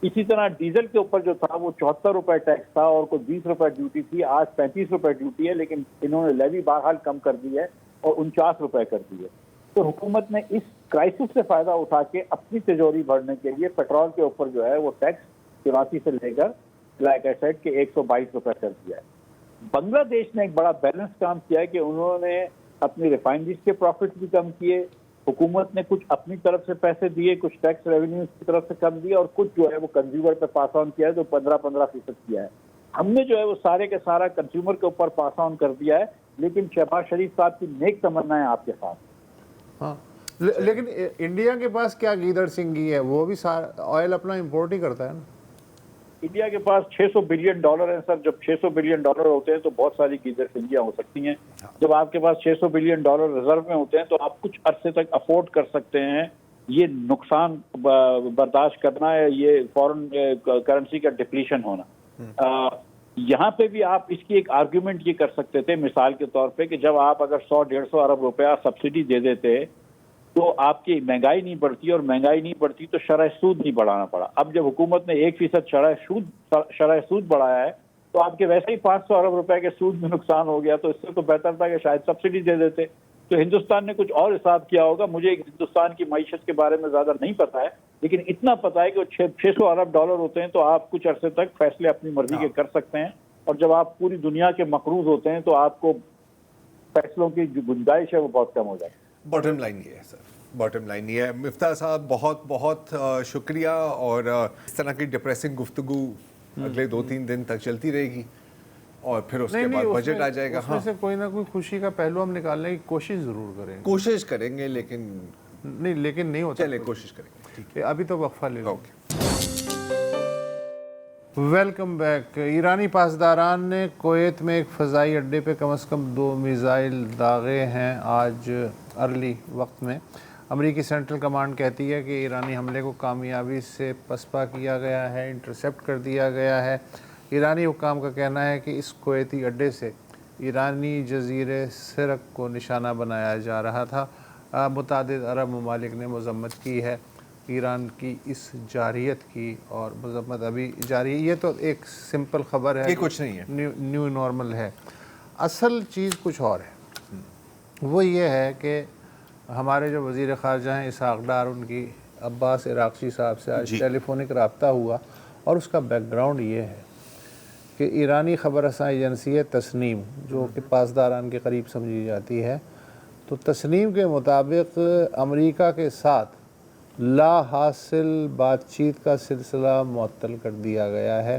اسی طرح ڈیزل کے اوپر جو تھا وہ 74 روپے ٹیکس تھا اور کوئی 20 روپے ڈیوٹی تھی، آج 35 روپے ڈیوٹی ہے، لیکن انہوں نے لیوی بہرحال کم کر دی ہے اور 49 روپے کر دی ہے. تو حکومت نے اس کرائسس سے فائدہ اٹھا کے اپنی تجوری بڑھنے کے لیے پیٹرول کے اوپر جو ہے وہ ٹیکس 84 سے لے کر لائک آئی سیڈ کہ 122 روپے کر دیا ہے. بنگلہ دیش نے ایک بڑا بیلنس کام کیا ہے کہ انہوں نے اپنی ریفائنریز کے پروفٹ بھی کم کیے، حکومت نے کچھ اپنی طرف سے پیسے دیے، کچھ ٹیکس ریونیوز کی طرف سے کم دیے، اور کچھ جو ہے وہ کنزیومر پہ پاس آن کیا ہے، تو 15% کیا ہے. ہم نے جو ہے وہ سارے کے سارا کنزیومر کے اوپر پاس آن کر دیا ہے. لیکن شہباز شریف صاحب کی نیک تمنا ہے آپ کے ساتھ. ہاں لیکن انڈیا کے پاس کیا گیدڑ سنگھی ہے، وہ بھی آئل اپنا امپورٹ ہی کرتا ہے نا. انڈیا کے پاس $600 بلین ہے سر. جب $600 بلین ہوتے ہیں تو بہت ساری گیدڑ سنگھیاں ہو سکتی ہیں. جب آپ کے پاس $600 بلین ریزرو میں ہوتے ہیں تو آپ کچھ عرصے تک افورڈ کر سکتے ہیں یہ نقصان برداشت کرنا ہے، یہ فورن کرنسی کا ڈپلیشن ہونا. یہاں پہ بھی آپ اس کی ایک آرگیومنٹ یہ کر سکتے تھے مثال کے طور پہ کہ جب آپ اگر 100-150 ارب روپیہ سبسڈی دے دیتے تو آپ کی مہنگائی نہیں بڑھتی، اور مہنگائی نہیں بڑھتی تو شرح سود نہیں بڑھانا پڑا. اب جب حکومت نے 1% شرح سود بڑھایا ہے تو آپ کے ویسے ہی 500 ارب روپے کے سود میں نقصان ہو گیا. تو اس سے تو بہتر تھا کہ شاید سبسڈی دے دیتے. تو ہندوستان نے کچھ اور حساب کیا ہوگا. مجھے ہندوستان کی معیشت کے بارے میں زیادہ نہیں پتا ہے، لیکن اتنا پتا ہے کہ 600 ارب ڈالر ہوتے ہیں تو آپ کچھ عرصے تک فیصلے اپنی مرضی کے کر سکتے ہیں، اور جب آپ پوری دنیا کے مقروض ہوتے ہیں تو آپ کو فیصلوں کی جو گنجائش ہے وہ بہت کم ہو جائے. باٹم لائن یہ ہے سر، باٹم لائن یہ ہے. مفتاح صاحب بہت بہت شکریہ. اور اس طرح کی ڈپریسنگ گفتگو اگلے 2-3 دن تک چلتی رہے گی، اور پھر اس کے بعد بجٹ آ جائے گا. اس میں سے کوئی نہ کوئی خوشی کا پہلو ہم نکالنے کی کوشش ضرور کریں گے. کوشش کریں گے لیکن نہیں ہوتا. چلے کوشش کریں گے. ٹھیک ہے، ابھی تو وقفہ لے لو. اوکے. Welcome back. ایرانی پاسداران نے کویت میں ایک فضائی اڈے پہ کم از کم 2 میزائل داغے ہیں آج ارلی وقت میں. امریکی سینٹرل کمانڈ کہتی ہے کہ ایرانی حملے کو کامیابی سے پسپا کیا گیا ہے، انٹرسیپٹ کر دیا گیا ہے. ایرانی حکام کا کہنا ہے کہ اس کویتی اڈے سے ایرانی جزیرے سرک کو نشانہ بنایا جا رہا تھا. متعدد عرب ممالک نے مذمت کی ہے ایران کی اس جارحیت کی، اور مذمت ابھی جاری ہے. یہ تو ایک سمپل خبر ہے، یہ کچھ نہیں ہے، نیو نارمل ہے. اصل چیز کچھ اور ہے. وہ یہ ہے کہ ہمارے جو وزیر خارجہ ہیں اسحاق ڈار، ان کی عباس عراقچی صاحب سے آج ٹیلی فونک رابطہ ہوا، اور اس کا بیک گراؤنڈ یہ ہے کہ ایرانی خبر رساں ایجنسی ہے تسنیم، جو کہ پاسداران کے قریب سمجھی جاتی ہے. تو تسنیم کے مطابق امریکہ کے ساتھ لا حاصل بات چیت کا سلسلہ معطل کر دیا گیا ہے،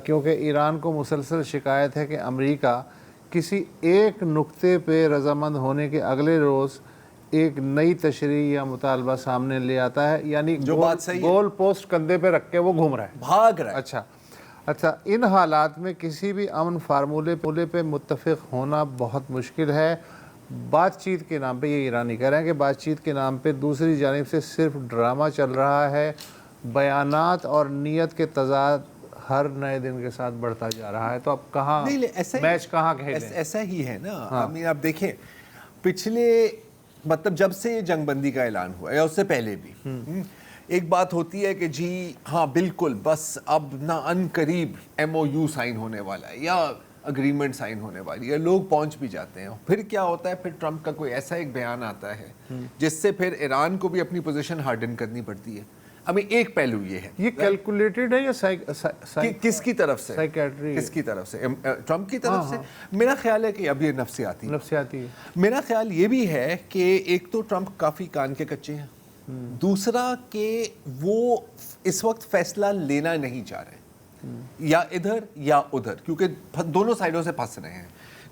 کیونکہ ایران کو مسلسل شکایت ہے کہ امریکہ کسی ایک نقطے پہ رضامند ہونے کے اگلے روز ایک نئی تشریح یا مطالبہ سامنے لے آتا ہے، یعنی جو بات صحیح ہے، گول پوسٹ کندھے پہ رکھ کے وہ گھوم رہا ہے، بھاگ رہا ہے. اچھا ان حالات میں کسی بھی امن فارمولے پہ متفق ہونا بہت مشکل ہے. بات چیت کے نام پہ، یہ ایرانی کہہ رہے ہیں کہ بات چیت کے نام پہ دوسری جانب سے صرف ڈرامہ چل رہا ہے. بیانات اور نیت کے تضاد ہر نئے دن کے ساتھ بڑھتا جا رہا ہے. تو اب کہاں میچ کہاں کھیلیں؟ ایسا ہی ہے نا. آپ دیکھیں پچھلے مطلب جب سے یہ جنگ بندی کا اعلان ہوا یا اس سے پہلے بھی ایک بات ہوتی ہے کہ جی ہاں بالکل بس اب نہ ان قریب MOU سائن ہونے والا ہے یا اگریمنٹ سائن ہونے والی ہے، لوگ پہنچ بھی جاتے ہیں. پھر کیا ہوتا ہے، پھر ٹرمپ کا کوئی ایسا ایک بیان آتا ہے جس سے پھر ایران کو بھی اپنی پوزیشن ہارڈن کرنی پڑتی ہے. ابھی ایک پہلو یہ ہے، یہ کیلکولیٹڈ ہے یا کس کی طرف سے، کس کی طرف سے، ٹرمپ کی طرف سے. میرا خیال ہے کہ اب یہ نفسیاتی ہے. میرا خیال یہ بھی ہے کہ ایک تو ٹرمپ کافی کان کے کچے ہیں، دوسرا کہ وہ اس وقت فیصلہ لینا نہیں چاہ رہے، یا ادھر یا ادھر، کیونکہ دونوں سائڈوں سے پھنس رہے ہیں.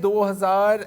2000,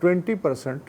20%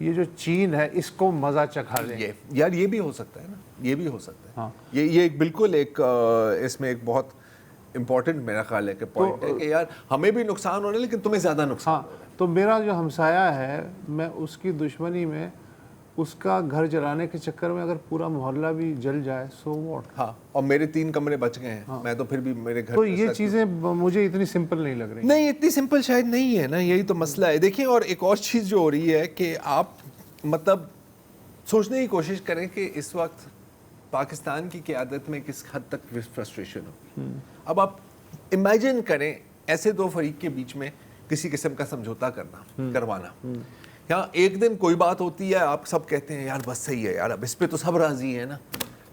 یہ جو چین ہے اس کو مزہ چکھا دیں. یہ یار یہ بھی ہو سکتا ہے نا, یہ بھی ہو سکتا ہے. ہاں. یہ ایک بالکل ایک اس میں ایک بہت امپورٹنٹ میرا خیال ہے کہ پوائنٹ ہے کہ یار ہمیں بھی نقصان ہو رہا ہے لیکن تمہیں زیادہ نقصان ہاں ہو رہا ہے. تو میرا جو ہمسایہ ہے میں اس کی دشمنی میں اس کا گھر جلانے کے چکر میں اگر پورا محلہ بھی جل جائے سو واٹ. ہاں, اور میرے 3 کمرے بچ گئے ہیں, میں تو پھر بھی میرے گھر تو یہ چیزیں مجھے اتنی سمپل نہیں لگ رہی. نہیں اتنی سمپل شاید نہیں ہے نا, یہی تو مسئلہ ہے. دیکھیں اور ایک اور چیز جو ہو رہی ہے کہ آپ مطلب سوچنے کی کوشش کریں کہ اس وقت پاکستان کی قیادت میں کس حد تک فرسٹریشن ہوگی. اب آپ امیجن کریں ایسے دو فریق کے بیچ میں کسی قسم کا سمجھوتا کروانا. یہاں ایک دن کوئی بات ہوتی ہے, آپ سب کہتے ہیں یار بس صحیح ہے یار, اب اس پہ تو سب راضی ہیں نا.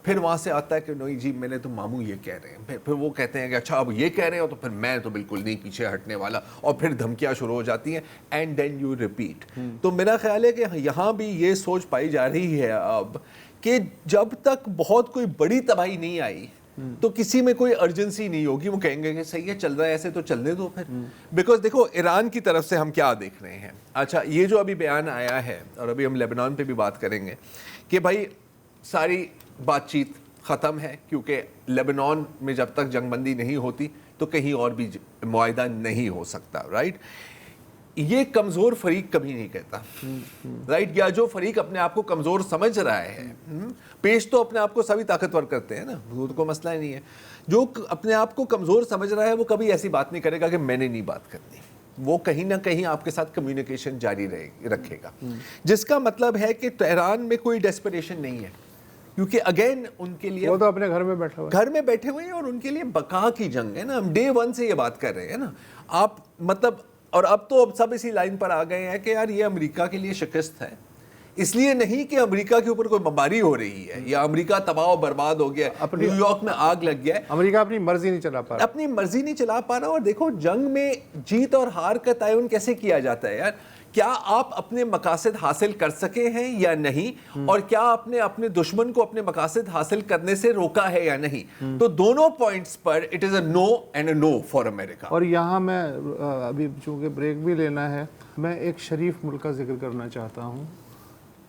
پھر وہاں سے آتا ہے کہ نہیں جی میں نے تو ماموں یہ کہہ رہے ہیں, پھر وہ کہتے ہیں کہ اچھا اب یہ کہہ رہے ہو تو پھر میں تو بالکل نہیں پیچھے ہٹنے والا, اور پھر دھمکیاں شروع ہو جاتی ہیں اینڈ دین یو ریپیٹ. تو میرا خیال ہے کہ یہاں بھی یہ سوچ پائی جا رہی ہے اب کہ جب تک بہت کوئی بڑی تباہی نہیں آئی تو کسی میں کوئی ارجنسی نہیں ہوگی. وہ کہیں گے کہ صحیح ہے چل رہا ہے ایسے تو چلنے دو پھر. بیکاز دیکھو ایران کی طرف سے ہم کیا دیکھ رہے ہیں. اچھا یہ جو ابھی بیان آیا ہے, اور ابھی ہم لیبنان پہ بھی بات کریں گے کہ بھائی ساری بات چیت ختم ہے کیونکہ لیبنان میں جب تک جنگ بندی نہیں ہوتی تو کہیں اور بھی معاہدہ نہیں ہو سکتا, رائٹ. یہ کمزور فریق کبھی نہیں کہتا, رائٹ. یا جو فریق اپنے آپ کو کمزور سمجھ رہا ہے, پیش تو اپنے آپ کو سبھی طاقتور کرتے ہیں نا, وہ تو مسئلہ ہی نہیں ہے. جو اپنے آپ کو کمزور سمجھ رہا ہے وہ کبھی ایسی بات نہیں کرے گا کہ میں نے نہیں بات کرنی. وہ کہیں نہ کہیں آپ کے ساتھ کمیونیکیشن جاری رکھے گا, جس کا مطلب ہے کہ ٹہران میں کوئی ڈیسپریشن نہیں ہے, کیونکہ اگین ان کے لیے وہ تو اپنے گھر میں بیٹھا ہوا ہے, گھر میں بیٹھے ہوئے ہیں اور ان کے لیے بقا کی جنگ ہے نا. ہم ڈے 1 سے یہ بات کر رہے ہیں نا آپ, مطلب اور اب تو سب اسی لائن پر آ گئے ہیں کہ یار یہ امریکہ کے لیے شکست ہے, اس لیے نہیں کہ امریکہ کے اوپر کوئی بمباری ہو رہی ہے یا امریکہ تباہ و برباد ہو گیا, نیو یارک میں آگ لگ گیا ہے. امریکہ اپنی مرضی نہیں چلا پا رہا, اپنی مرضی نہیں چلا پا رہا. اور دیکھو جنگ میں جیت اور ہار کا تعین کیسے کیا جاتا ہے یار, کیا آپ اپنے مقاصد حاصل کر سکے ہیں یا نہیں, اور کیا آپ نے اپنے دشمن کو اپنے مقاصد حاصل کرنے سے روکا ہے یا نہیں. تو دونوں پوائنٹس پر it is a no and a no for America. اور یہاں میں ابھی چونکہ بریک بھی لینا ہے, میں ایک شریف ملک کا ذکر کرنا چاہتا ہوں,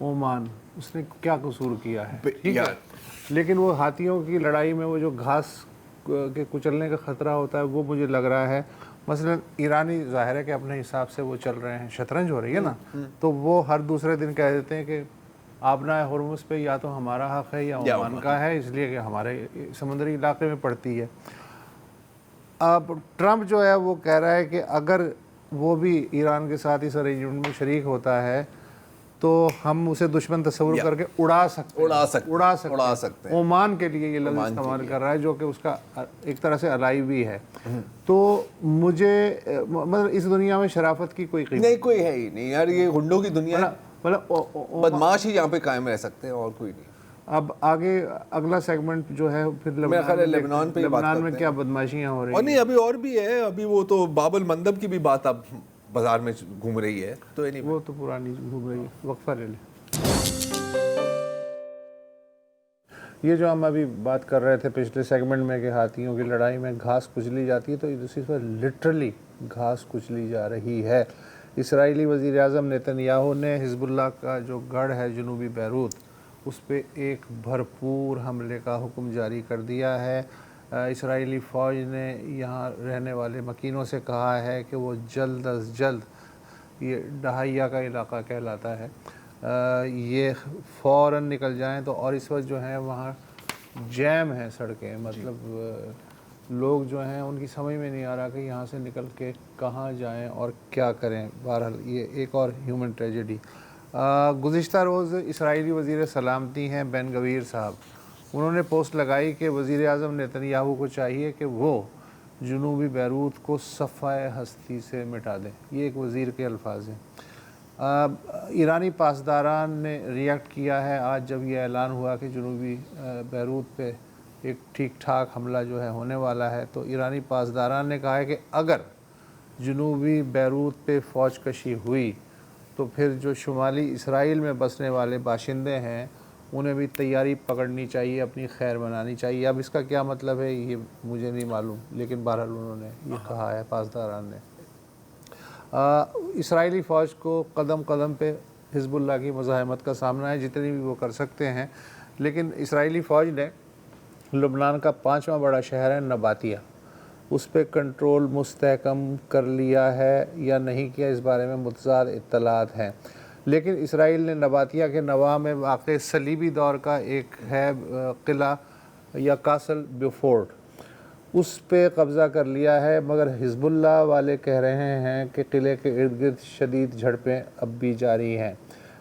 عمان. اس نے کیا قصور کیا ہے, ٹھیک ہے, لیکن وہ ہاتھیوں کی لڑائی میں وہ جو گھاس کے کچلنے کا خطرہ ہوتا ہے وہ مجھے لگ رہا ہے. مثلا ایرانی ظاہر ہے کہ اپنے حساب سے وہ چل رہے ہیں, شطرنج ہو رہی ہے نا, تو وہ ہر دوسرے دن کہہ دیتے ہیں کہ آبنائے ہرمز پہ یا تو ہمارا حق ہے یا عمان کا ہے, اس لیے کہ ہمارے سمندری علاقے میں پڑتی ہے. اب ٹرمپ جو ہے وہ کہہ رہا ہے کہ اگر وہ بھی ایران کے ساتھ اس ارینجمنٹ میں شریک ہوتا ہے تو ہم اسے دشمن تصور کر کے اڑا سکتے ہیں. عمان کے لیے یہ لفظ استعمال کر رہا ہے جو کہ اس کا ایک طرح سے الائی بھی ہے. تو مجھے مطلب اس دنیا میں شرافت کی کوئی قیمت نہیں, کوئی ہے ہی نہیں یار, یہ غنڈوں کی دنیا ہے, بدماش ہی یہاں پہ قائم رہ سکتے ہیں اور کوئی نہیں. اب آگے اگلا سیگمنٹ جو ہے پھر لبنان میں کیا بدماشیاں ہو رہی ہیں. اور نہیں ابھی اور بھی ہے, ابھی وہ تو باب المندب کی بھی بات اب بازار میں گھوم رہی ہے, تو وہ تو پرانی گھوم رہی ہے. وقفہ لے لیں. یہ جو ہم ابھی بات کر رہے تھے پچھلے سیگمنٹ میں کہ ہاتھیوں کی لڑائی میں گھاس کچلی جاتی ہے, تو اس پر لٹرلی گھاس کچلی جا رہی ہے. اسرائیلی وزیر اعظم نیتنیاہو نے حزب اللہ کا جو گڑھ ہے جنوبی بیروت, اس پہ ایک بھرپور حملے کا حکم جاری کر دیا ہے. اسرائیلی فوج نے یہاں رہنے والے مکینوں سے کہا ہے کہ وہ جلد از جلد, یہ ڈہائیہ کا علاقہ کہلاتا ہے, یہ فوراً نکل جائیں. تو اور اس وقت جو ہے وہاں جیم ہیں سڑکیں, مطلب لوگ جو ہیں ان کی سمجھ میں نہیں آ رہا کہ یہاں سے نکل کے کہاں جائیں اور کیا کریں. بہرحال یہ ایک اور ہیومن ٹریجڈی. گزشتہ روز اسرائیلی وزیر سلامتی ہیں بین گویر صاحب, انہوں نے پوسٹ لگائی کہ وزیر اعظم نیتنیاہو کو چاہیے کہ وہ جنوبی بیروت کو صفحہ ہستی سے مٹا دیں. یہ ایک وزیر کے الفاظ ہیں. ایرانی پاسداران نے ریئیکٹ کیا ہے آج جب یہ اعلان ہوا کہ جنوبی بیروت پہ ایک ٹھیک ٹھاک حملہ جو ہے ہونے والا ہے. تو ایرانی پاسداران نے کہا ہے کہ اگر جنوبی بیروت پہ فوج کشی ہوئی تو پھر جو شمالی اسرائیل میں بسنے والے باشندے ہیں انہیں بھی تیاری پکڑنی چاہیے, اپنی خیر بنانی چاہیے. اب اس کا کیا مطلب ہے یہ مجھے نہیں معلوم, لیکن بہرحال انہوں نے یہ کہا ہے پاسداران نے. اسرائیلی فوج کو قدم قدم پہ حزب اللہ کی مزاحمت کا سامنا ہے جتنی بھی وہ کر سکتے ہیں، لیکن اسرائیلی فوج نے لبنان کا 5واں بڑا شہر ہے نباتیہ، اس پہ کنٹرول مستحکم کر لیا ہے یا نہیں کیا، اس بارے میں متضاد اطلاعات ہیں۔ لیکن اسرائیل نے نباتیہ کے نواح میں واقع صلیبی دور کا ایک ہے قلعہ یا کاسل بیوفورٹ، اس پہ قبضہ کر لیا ہے، مگر حزب اللہ والے کہہ رہے ہیں کہ قلعے کے ارد گرد شدید جھڑپیں اب بھی جاری ہیں۔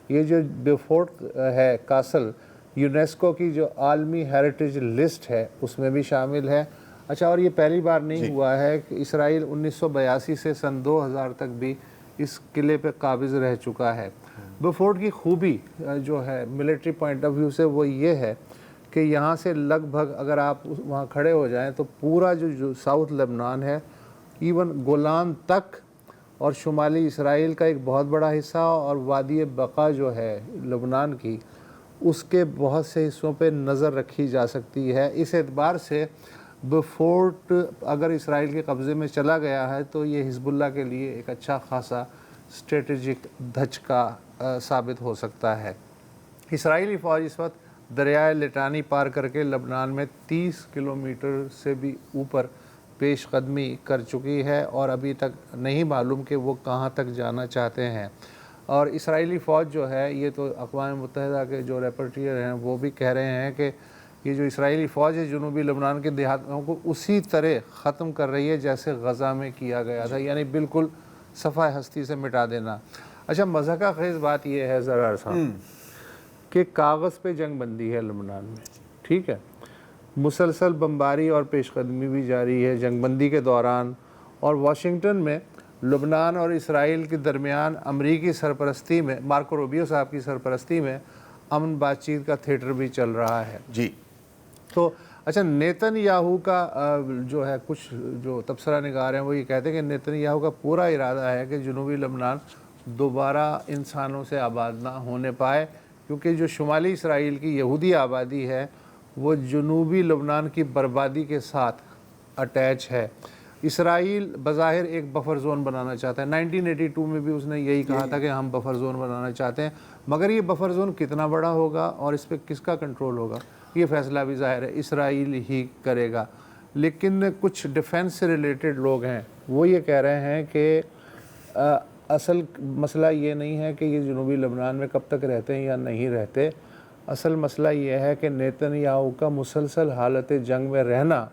یہ جو بیوفورٹ ہے کاسل، یونیسکو کی جو عالمی ہیریٹیج لسٹ ہے اس میں بھی شامل ہے۔ اچھا، اور یہ پہلی بار نہیں ہوا ہے کہ اسرائیل 1982 سے سن 2000 تک بھی اس قلعے پہ قابض رہ چکا ہے۔ بیوفورٹ کی خوبی جو ہے ملٹری پوائنٹ آف ویو سے وہ یہ ہے کہ یہاں سے لگ بھگ اگر آپ وہاں کھڑے ہو جائیں تو پورا جو ساؤتھ لبنان ہے، ایون گولان تک، اور شمالی اسرائیل کا ایک بہت بڑا حصہ اور وادی بقا جو ہے لبنان کی، اس کے بہت سے حصوں پہ نظر رکھی جا سکتی ہے۔ اس اعتبار سے بیوفورٹ اگر اسرائیل کے قبضے میں چلا گیا ہے تو یہ حزب اللہ کے لیے ایک اچھا خاصا اسٹریٹجک دھچکا ثابت ہو سکتا ہے۔ اسرائیلی فوج اس وقت دریائے لٹانی پار کر کے لبنان میں 30 کلومیٹر سے بھی اوپر پیش قدمی کر چکی ہے، اور ابھی تک نہیں معلوم کہ وہ کہاں تک جانا چاہتے ہیں۔ اور اسرائیلی فوج جو ہے، یہ تو اقوام متحدہ کے جو ریپورٹیر ہیں وہ بھی کہہ رہے ہیں کہ یہ جو اسرائیلی فوج ہے جنوبی لبنان کے دیہاتوں کو اسی طرح ختم کر رہی ہے جیسے غزہ میں کیا گیا تھا، یعنی بالکل صفحہ ہستی سے مٹا دینا۔ اچھا، مضحکہ خیز بات یہ ہے زرار صاحب کہ کاغذ پہ جنگ بندی ہے لبنان میں، ٹھیک ہے، مسلسل بمباری اور پیش قدمی بھی جاری ہے جنگ بندی کے دوران، اور واشنگٹن میں لبنان اور اسرائیل کے درمیان امریکی سرپرستی میں، مارکو روبیو صاحب کی سرپرستی میں امن بات چیت کا تھیٹر بھی چل رہا ہے۔ جی تو اچھا، نیتن یاہو کا جو ہے کچھ جو تبصرہ نگار ہیں وہ یہ کہتے ہیں کہ نیتن یاہو کا پورا ارادہ ہے کہ جنوبی لبنان دوبارہ انسانوں سے آباد نہ ہونے پائے، کیونکہ جو شمالی اسرائیل کی یہودی آبادی ہے وہ جنوبی لبنان کی بربادی کے ساتھ اٹیچ ہے۔ اسرائیل بظاہر ایک بفر زون بنانا چاہتا ہے، 1982 میں بھی اس نے یہی کہا تھا کہ ہم بفر زون بنانا چاہتے ہیں، مگر یہ بفر زون کتنا بڑا ہوگا اور اس پہ کس کا کنٹرول ہوگا، یہ فیصلہ بھی ظاہر ہے اسرائیل ہی کرے گا۔ لیکن کچھ ڈیفنس سے ریلیٹڈ لوگ ہیں وہ یہ کہہ رہے ہیں کہ اصل مسئلہ یہ نہیں ہے کہ یہ جنوبی لبنان میں کب تک رہتے ہیں یا نہیں رہتے، اصل مسئلہ یہ ہے کہ نیتن یاہو کا مسلسل حالت جنگ میں رہنا،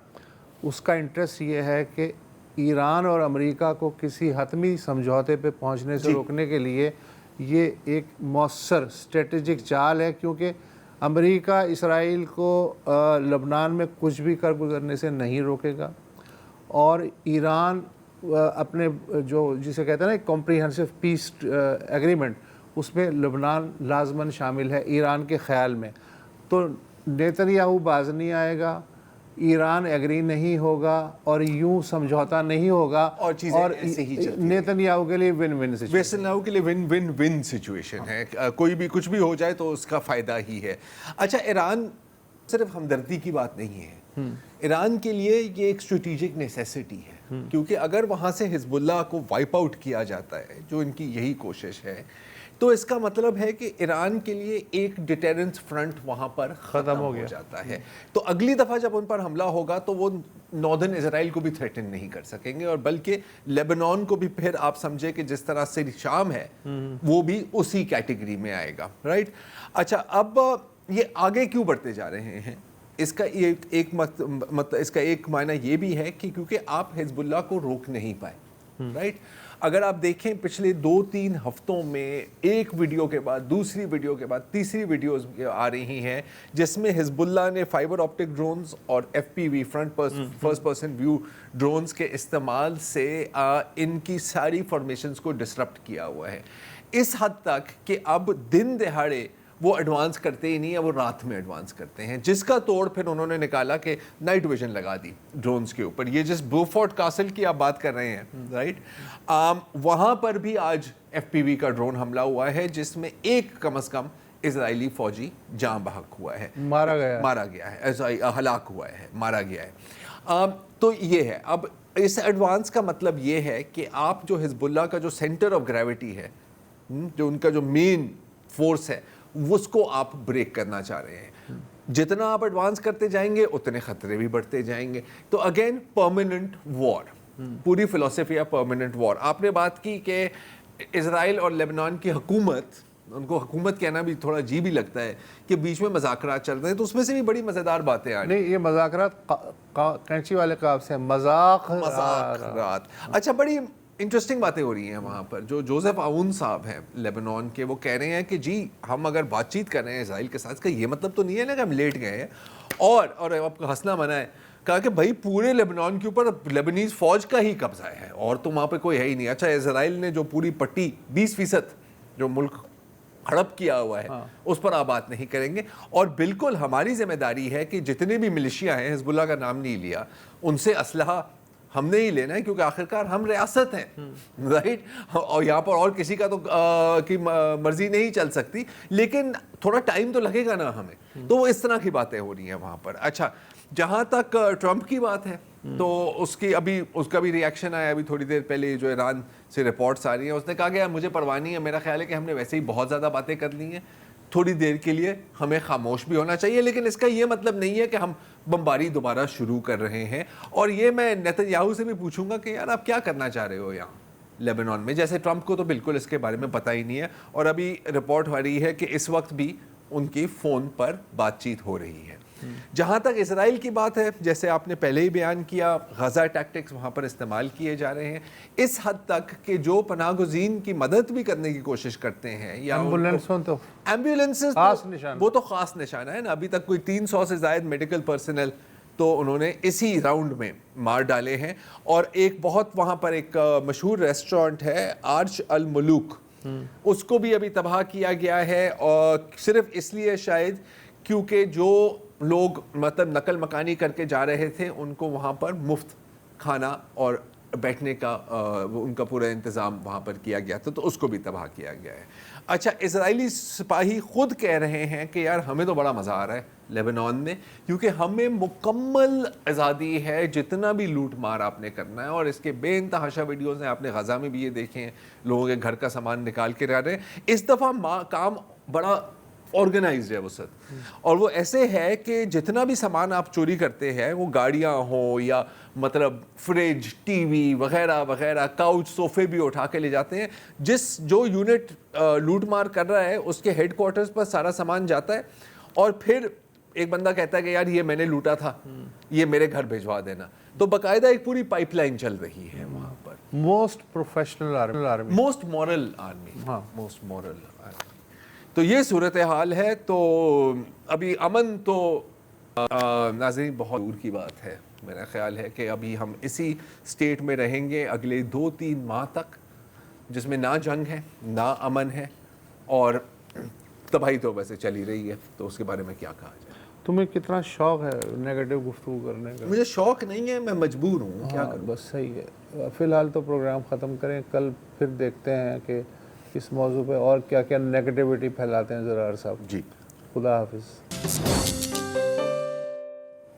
اس کا انٹرسٹ یہ ہے کہ ایران اور امریکہ کو کسی حتمی سمجھوتے پہ پہنچنے سے روکنے کے لیے یہ ایک مؤثر اسٹریٹجک چال ہے، کیونکہ امریکہ اسرائیل کو لبنان میں کچھ بھی کر گزرنے سے نہیں روکے گا، اور ایران اپنے جو جسے کہتے ہیں نا کمپریہنسو پیس ایگریمنٹ، اس میں لبنان لازماً شامل ہے ایران کے خیال میں۔ تو نیتن یاہو باز نہیں آئے گا، ایران ایگری نہیں ہوگا، اور یوں سمجھوتا نہیں ہوگا، اور چیزیں ایسے ہی چلتی ہیں۔ نیتن یاہو کے لیے one one situation, Nitin Yahoo کے لیے ون ون ون سچویشن ہے، کوئی بھی کچھ بھی ہو جائے تو اس کا فائدہ ہی ہے۔ اچھا، ایران صرف ہمدردی کی بات نہیں ہے، ایران کے لیے یہ ایک اسٹریٹجک نیسیسٹی ہے، کیونکہ اگر وہاں سے حزب اللہ کو وائپ آؤٹ کیا جاتا ہے، جو ان کی یہی کوشش ہے، تو اس کا مطلب ہے کہ ایران کے لیے ایک ڈیٹرنس فرنٹ وہاں پر ختم ہو جاتا ہے۔ تو اگلی دفعہ جب ان پر حملہ ہوگا تو وہ ناردرن اسرائیل کو بھی تھریٹن نہیں کر سکیں گے، اور بلکہ لیبنان کو بھی پھر آپ سمجھے کہ جس طرح سے شام ہے وہ بھی اسی کیٹیگری میں آئے گا، رائٹ؟ اچھا، اب یہ آگے کیوں بڑھتے جا رہے ہیں؟ اس کا ایک معنی یہ بھی ہے کہ کیونکہ آپ حزب اللہ کو روک نہیں پائے، رائٹ؟ اگر آپ دیکھیں پچھلے 2-3 ہفتوں میں ایک ویڈیو کے بعد دوسری ویڈیو کے بعد تیسری ویڈیوز آ رہی ہیں جس میں حزب اللہ نے فائبر آپٹک ڈرونز اور FPV first person view drones کے استعمال سے ان کی ساری فارمیشنز کو ڈسرپٹ کیا ہوا ہے، اس حد تک کہ اب دن دہاڑے وہ ایڈوانس کرتے ہی نہیں ہے، وہ رات میں ایڈوانس کرتے ہیں، جس کا توڑ پھر انہوں نے نکالا کہ نائٹ ویژن لگا دی ڈرونز کے اوپر۔ یہ جس بیوفورٹ کاسل کی آپ بات کر رہے ہیں، رائٹ، وہاں پر بھی آج FPV کا ڈرون حملہ ہوا ہے جس میں ایک کم از کم اسرائیلی فوجی جاں بحق ہوا ہے، مارا گیا ہے، ہلاک ہوا ہے، مارا گیا ہے۔ تو یہ ہے، اب اس ایڈوانس کا مطلب یہ ہے کہ آپ جو حزب اللہ کا جو سینٹر آف گریوٹی ہے، جو ان کا جو مین فورس ہے اس کو آپ بریک کرنا چاہ رہے ہیں. جتنا آپ ایڈوانس کرتے جائیں گے اتنے خطرے بھی بڑھتے جائیں گے. تو اگین پرماننٹ وار, پوری فلسفی ہے پرماننٹ وار. آپ نے بات کی کہ اسرائیل اور لبنان کی حکومت, ان کو حکومت کہنا بھی تھوڑا عجیب ہی لگتا ہے کہ بیچ میں مذاکرات چل رہے ہیں, تو اس میں سے بھی بڑی مزیدار باتیں آ رہی ہیں. نہیں, یہ مذاکرات کینچی والے کاف سے مذاکرات. اچھا, بڑی انٹرسٹنگ باتیں ہو رہی ہیں وہاں پر. جو جوزف آؤن صاحب ہیں لیبنان کے, وہ کہہ رہے ہیں کہ جی ہم اگر بات چیت کر رہے ہیں اسرائیل کے ساتھ, کا یہ مطلب تو نہیں ہے نا کہ ہم لیٹ گئے ہیں. اور آپ کو ہنسنا منع ہے, کہا کہ بھائی پورے لیبنان کے اوپر لیبنیز فوج کا ہی قبضہ ہے اور تو وہاں پہ کوئی ہے ہی نہیں. اچھا, اسرائیل نے جو پوری پٹی 20% جو ملک ہڑپ کیا ہوا ہے اس پر آپ بات نہیں کریں گے. اور بالکل ہماری ذمہ داری ہے کہ جتنے بھی ملیشیا ہیں, حزب اللہ کا نام نہیں لیا, ان سے اسلحہ ہم نے ہی لینا ہے, کیونکہ آخرکار ہم ریاست ہیں, رائٹ, اور یہاں پر اور کسی کا تو کی مرضی نہیں چل سکتی, لیکن تھوڑا ٹائم تو لگے گا نا ہمیں. تو وہ اس طرح کی باتیں ہو رہی ہیں وہاں پر. اچھا, جہاں تک ٹرمپ کی بات ہے تو اس کا بھی ری ایکشن آیا ابھی تھوڑی دیر پہلے, جو ایران سے رپورٹس آ رہی ہیں. اس نے کہا کہ مجھے پرواہ نہیں ہے, میرا خیال ہے کہ ہم نے ویسے ہی بہت زیادہ باتیں کر لی ہیں, تھوڑی دیر کے لیے ہمیں خاموش بھی ہونا چاہیے, لیکن اس کا یہ مطلب نہیں ہے کہ ہم بمباری دوبارہ شروع کر رہے ہیں. اور یہ میں نیتن یاہو سے بھی پوچھوں گا کہ یار آپ کیا کرنا چاہ رہے ہو یہاں لیبنان میں, جیسے ٹرمپ کو تو بالکل اس کے بارے میں پتہ ہی نہیں ہے. اور ابھی رپورٹ ہو رہی ہے کہ اس وقت بھی ان کی فون پر بات چیت ہو رہی ہے. جہاں تک اسرائیل کی بات ہے, جیسے آپ نے پہلے ہی بیان کیا, غزہ ٹیکٹکس وہاں پر استعمال کیے جا رہے ہیں اس حد تک کہ جو پناہ گزین کی مدد بھی کرنے کی کوشش کرتے ہیں, یا ایمبولینسز وہ تو خاص نشانہ ہے نا. ابھی تک کوئی 300 سے زائد میڈیکل پرسنل تو انہوں نے اسی راؤنڈ میں مار ڈالے ہیں. اور ایک بہت وہاں پر ایک مشہور ریسٹورنٹ ہے آرچ الملوک, اس کو بھی ابھی تباہ کیا گیا ہے, اور صرف اس لیے شاید کیونکہ جو لوگ مطلب نقل مکانی کر کے جا رہے تھے ان کو وہاں پر مفت کھانا اور بیٹھنے کا ان کا پورا انتظام وہاں پر کیا گیا تھا, تو اس کو بھی تباہ کیا گیا ہے. اچھا, اسرائیلی سپاہی خود کہہ رہے ہیں کہ یار ہمیں تو بڑا مزہ آ رہا ہے لیبنان میں, کیونکہ ہمیں مکمل آزادی ہے, جتنا بھی لوٹ مار آپ نے کرنا ہے. اور اس کے بے انتہاشا ویڈیوز ہیں, آپ نے غزہ میں بھی یہ دیکھے ہیں, لوگوں کے گھر کا سامان نکال کے رہ رہے ہیں. اس دفعہ کام بڑا آرگنائزڈ ہے وہ سب, اور وہ ایسے ہے کہ جتنا بھی سامان آپ چوری کرتے ہیں, وہ گاڑیاں ہوں یا مطلب فریج, ٹی وی وغیرہ وغیرہ, کاؤچ, صوفے بھی اٹھا کے لے جاتے ہیں. جو یونٹ لوٹ مار کر رہا ہے اس کے ہیڈ کوارٹرز پر سارا سامان جاتا ہے, اور پھر ایک بندہ کہتا ہے کہ یار یہ میں نے لوٹا تھا, یہ میرے گھر بھیجوا دینا. تو باقاعدہ ایک پوری پائپ لائن چل رہی ہے وہاں پر. Most professional army, most moral army, most moral army. تو یہ صورتحال ہے. تو ابھی امن تو ناظرین بہت دور کی بات ہے. میرا خیال ہے کہ ابھی ہم اسی سٹیٹ میں رہیں گے اگلے 2-3 ماہ تک, جس میں نہ جنگ ہے نہ امن ہے, اور تباہی تو ویسے چل ہی رہی ہے. تو اس کے بارے میں کیا کہا جائے. تمہیں کتنا شوق ہے نیگیٹو گفتگو کرنے کا؟ مجھے شوق نہیں ہے, میں مجبور ہوں, کیا کروں. بس صحیح ہے. فی الحال تو پروگرام ختم کریں, کل پھر دیکھتے ہیں کہ اس موضوع پہ اور کیا کیا نیگیٹیوٹی پھیلاتے ہیں زرار صاحب. جی, خدا حافظ.